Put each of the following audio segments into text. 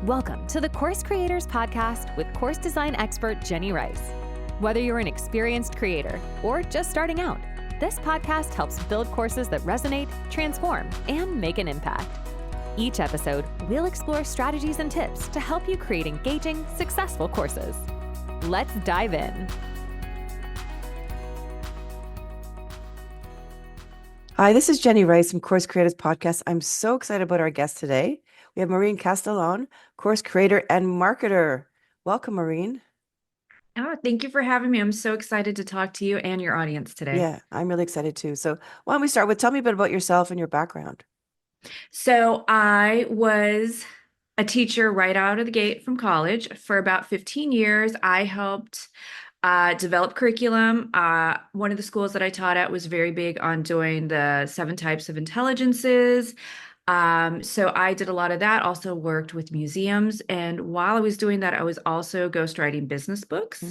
Welcome to the Course Creators Podcast with course design expert Jenny Rice. Whether you're an experienced creator or just starting out, this podcast helps build courses that resonate, transform, and make an impact. Each episode, we'll explore strategies and tips to help you create engaging, successful courses. Let's dive in. Hi, this is Jenny Rice from Course Creators Podcast. I'm so excited about our guest today. We have Maureen Castellon, course creator and marketer. Welcome, Maureen. Oh, thank you for having me. I'm so excited to talk to you and your audience today. Yeah, I'm really excited too. So why don't we start with, tell me a bit about yourself and your background. So I was a teacher right out of the gate from college for about 15 years. I helped develop curriculum. One of the schools that I taught at was very big on doing the 7 types of intelligences. So I did a lot of that, also worked with museums. And while I was doing that, I was also ghostwriting business books.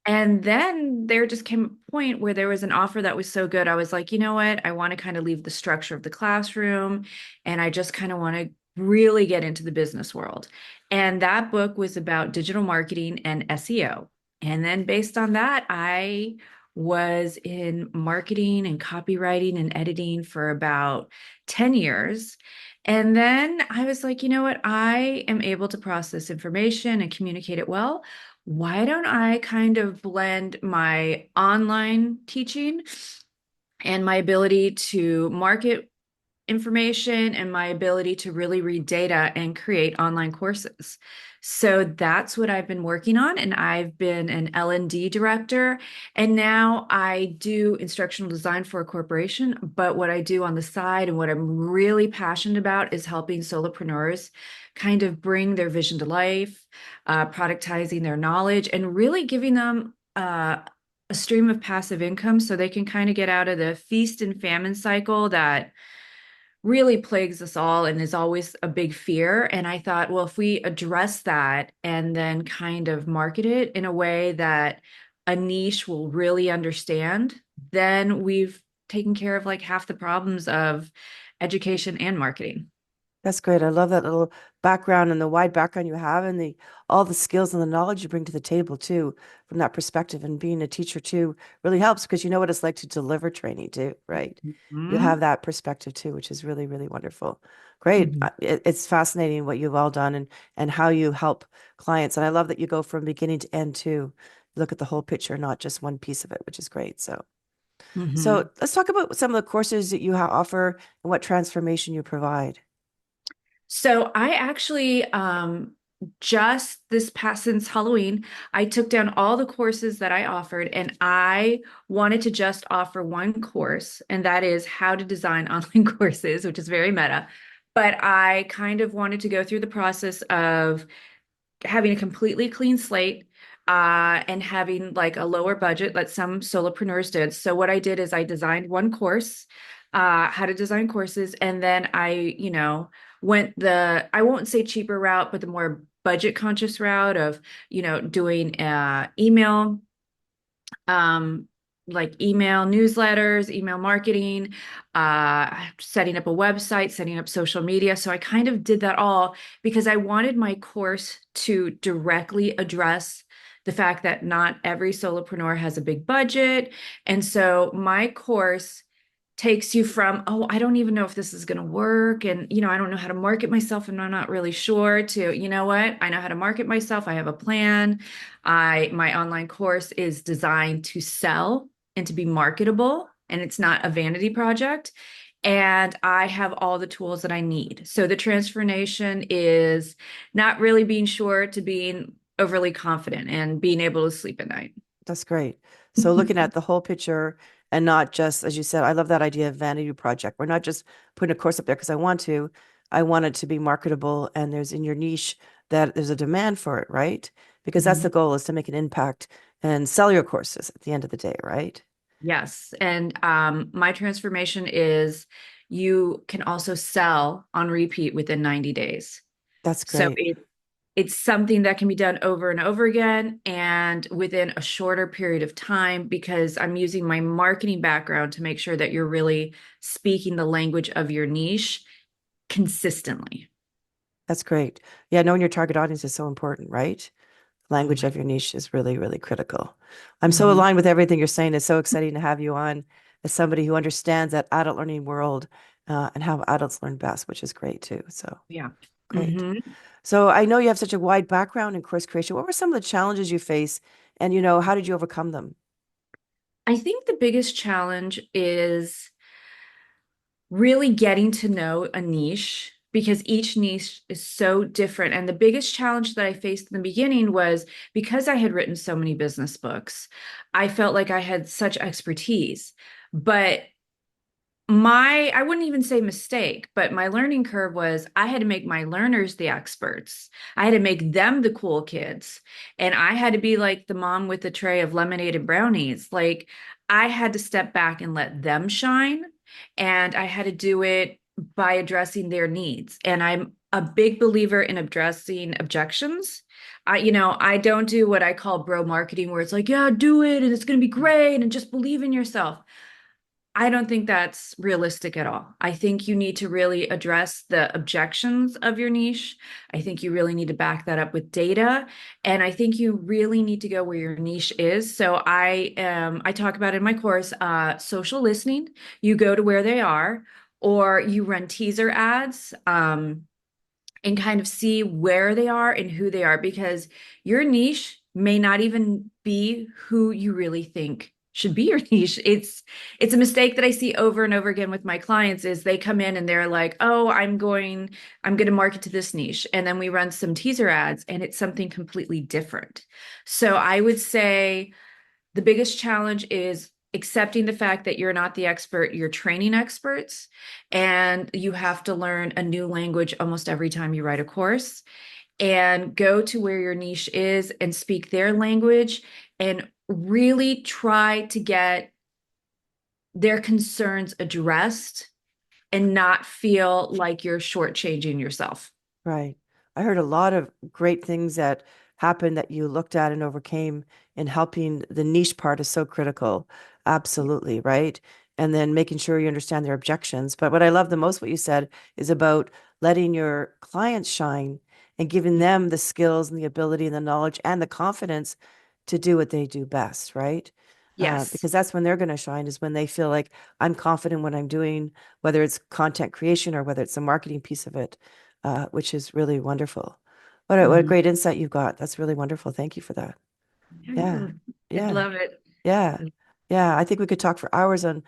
And then there just came a point where there was an offer that was so good. I was like, you know what? I want to kind of leave the structure of the classroom. And I just kind of want to really get into the business world. And that book was about digital marketing and SEO. And then based on that, I was in marketing and copywriting and editing for about 10 years. And then I was like, you know what? I am able to process information and communicate it well. Why don't I kind of blend my online teaching and my ability to market information and my ability to really read data and create online courses? So that's what I've been working on. And I've been an L&D director. And now I do instructional design for a corporation. But what I do on the side and what I'm really passionate about is helping solopreneurs kind of bring their vision to life, productizing their knowledge, and really giving them a stream of passive income so they can kind of get out of the feast and famine cycle that really plagues us all and is always a big fear. And I thought, well, if we address that and then kind of market it in a way that a niche will really understand, then we've taken care of like half the problems of education and marketing. That's great. I love that little background and the wide background you have and all the skills and the knowledge you bring to the table too, from that perspective. And being a teacher too really helps because you know what it's like to deliver training too, right? You have that perspective too, which is really, really wonderful. Great. It's fascinating what you've all done and how you help clients. And I love that you go from beginning to end too. Look at the whole picture, not just one piece of it, which is great. So let's talk about some of the courses that you offer and what transformation you provide. So I actually just since Halloween, I took down all the courses that I offered and I wanted to just offer one course, and that is how to design online courses, which is very meta. But I kind of wanted to go through the process of having a completely clean slate and having like a lower budget that some solopreneurs did. So what I did is I designed one course, how to design courses, and then I went I won't say cheaper route, but the more budget conscious route of, doing email, like email newsletters, email marketing, setting up a website, setting up social media. So I kind of did that all because I wanted my course to directly address the fact that not every solopreneur has a big budget. And so my course takes you from, oh, I don't even know if this is going to work. And, I don't know how to market myself and I'm not really sure, to, you know what? I know how to market myself. I have a plan. My online course is designed to sell and to be marketable, and it's not a vanity project. And I have all the tools that I need. So the transformation is not really being sure to being overly confident and being able to sleep at night. That's great. So looking at the whole picture and not just, as you said, I love that idea of vanity project. We're not just putting a course up there because I want it to be marketable, and there's in your niche that there's a demand for it, right? Because that's the goal, is to make an impact and sell your courses at the end of the day, right? Yes. And my transformation is you can also sell on repeat within 90 days. That's great. So it's something that can be done over and over again and within a shorter period of time, because I'm using my marketing background to make sure that you're really speaking the language of your niche consistently. That's great. Yeah, knowing your target audience is so important, right? Oh Language my. of your niche is really, really critical. I'm so Mhm. aligned with everything you're saying. It's so exciting to have you on as somebody who understands that adult learning world and how adults learn best, which is great too. So Yeah. great. hmm So I know you have such a wide background in course creation. What were some of the challenges you face, and how did you overcome them? I think the biggest challenge is really getting to know a niche because each niche is so different. And the biggest challenge that I faced in the beginning was because I had written so many business books, I felt like I had such expertise. But I wouldn't even say mistake, but my learning curve was I had to make my learners the experts. I had to make them the cool kids. And I had to be like the mom with the tray of lemonade and brownies. Like I had to step back and let them shine. And I had to do it by addressing their needs. And I'm a big believer in addressing objections. I don't do what I call bro marketing, where it's like, yeah, do it and it's going to be great and just believe in yourself. I don't think that's realistic at all. I think you need to really address the objections of your niche. I think you really need to back that up with data. And I think you really need to go where your niche is. So I talk about in my course, social listening. You go to where they are, or you run teaser ads. And kind of see where they are and who they are because your niche may not even be who you really think should be your niche. It's a mistake that I see over and over again with my clients is they come in and they're like, "Oh, I'm going to market to this niche." And then we run some teaser ads and it's something completely different. So I would say the biggest challenge is accepting the fact that you're not the expert, you're training experts, and you have to learn a new language almost every time you write a course. And go to where your niche is and speak their language and really try to get their concerns addressed and not feel like you're shortchanging yourself. Right. I heard a lot of great things that happened that you looked at and overcame in helping the niche part is so critical. Absolutely, right? And then making sure you understand their objections. But what I love the most, what you said, is about letting your clients shine and giving them the skills and the ability and the knowledge and the confidence to do what they do best, right? Yes. Because that's when they're going to shine, is when they feel like I'm confident what I'm doing, whether it's content creation or whether it's a marketing piece of it, which is really wonderful. What a Mhm. great insight you've got. That's really wonderful. Thank you for that. Yeah. I Yeah. love it. Yeah. Yeah. I think we could talk for hours on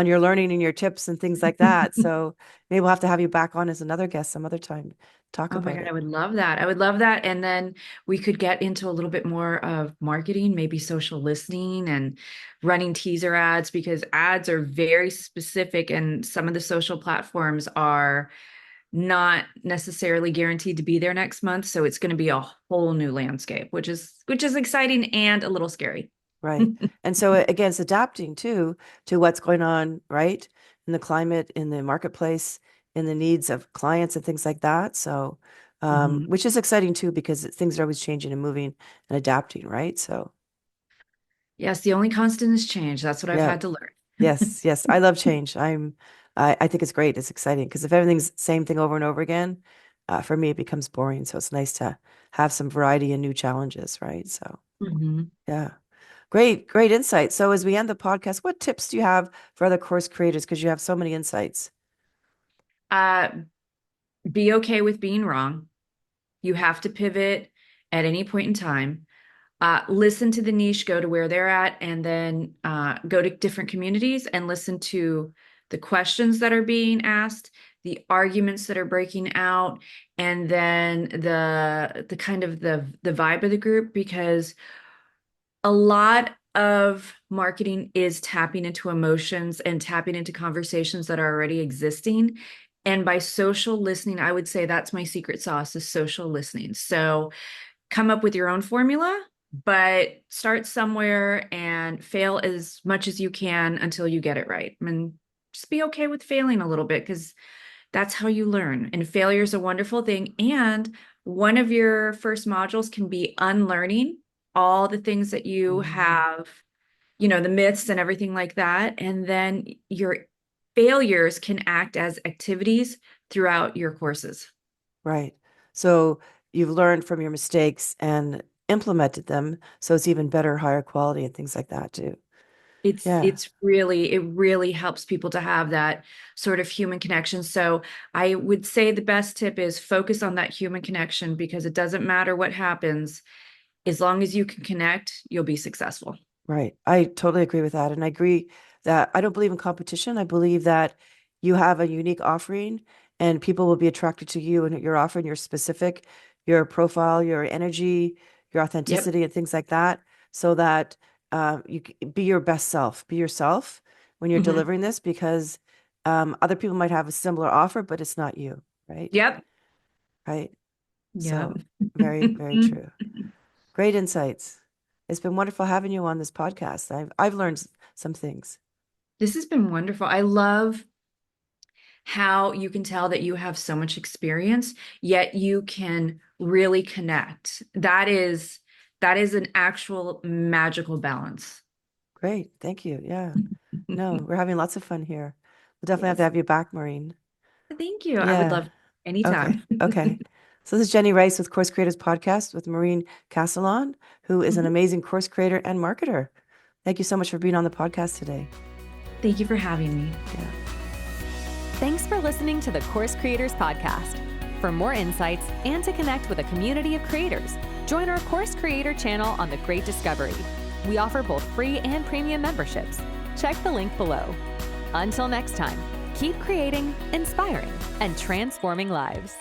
your learning and your tips and things like that. So maybe we'll have to have you back on as another guest some other time. Talk Oh my about God, I it. would love that. I would love that. And then we could get into a little bit more of marketing, maybe social listening and running teaser ads because ads are very specific and some of the social platforms are not necessarily guaranteed to be there next month. So it's going to be a whole new landscape, which is exciting and a little scary. Right. And so again, it's adapting too to what's going on, right? In the climate, in the marketplace, in the needs of clients and things like that. So, Mhm. which is exciting too, because things are always changing and moving and adapting, right? So, Yes, the only constant is change. That's what I've yeah, had to learn. yes, yes. I love change. I think it's great. It's exciting because if everything's same thing over and over again, for me, it becomes boring. So it's nice to have some variety and new challenges, right? So, Mhm. yeah. Great, great insight. So as we end the podcast, what tips do you have for other course creators? Because you have so many insights. Uh, be okay with being wrong. You have to pivot at any point in time. Listen to the niche, go to where they're at, and then go to different communities and listen to the questions that are being asked, the arguments that are breaking out, and then the kind of the vibe of the group because a lot of marketing is tapping into emotions and tapping into conversations that are already existing. And by social listening, I would say that's my secret sauce is social listening. So come up with your own formula, but start somewhere and fail as much as you can until you get it right. And just be okay with failing a little bit because that's how you learn. And failure is a wonderful thing. And one of your first modules can be unlearning all the things that you have, the myths and everything like that. And then your failures can act as activities throughout your courses. Right. So you've learned from your mistakes and implemented them. So it's even better, higher quality and things like that too. Yeah. It really helps people to have that sort of human connection. So I would say the best tip is focus on that human connection, because it doesn't matter what happens. As long as you can connect, you'll be successful. Right. I totally agree with that. And I agree that I don't believe in competition. I believe that you have a unique offering and people will be attracted to you and your offering, your specific, your profile, your energy, your Yep. authenticity, and things like that, so that be your best self, be yourself when you're Mhm. delivering this, because other people might have a similar offer, but it's not you. Right. Yep. Right. Yep. So very, very true. Great insights. It's been wonderful having you on this podcast. I've learned some things. This has been wonderful. I love how you can tell that you have so much experience, yet you can really connect. That is an actual magical balance. Great. Thank you. Yeah. No, we're having lots of fun here. We'll definitely have to Yes. have you back, Maureen. Thank you. I would Yeah. love Okay. anytime. Okay. So this is Jenny Rice with Course Creators Podcast with Maureen Castellon, who is an Mhm. amazing course creator and marketer. Thank you so much for being on the podcast today. Thank you for having me. Yeah. Thanks for listening to the Course Creators Podcast. For more insights and to connect with a community of creators, join our Course Creator channel on The Great Discovery. We offer both free and premium memberships. Check the link below. Until next time, keep creating, inspiring, and transforming lives.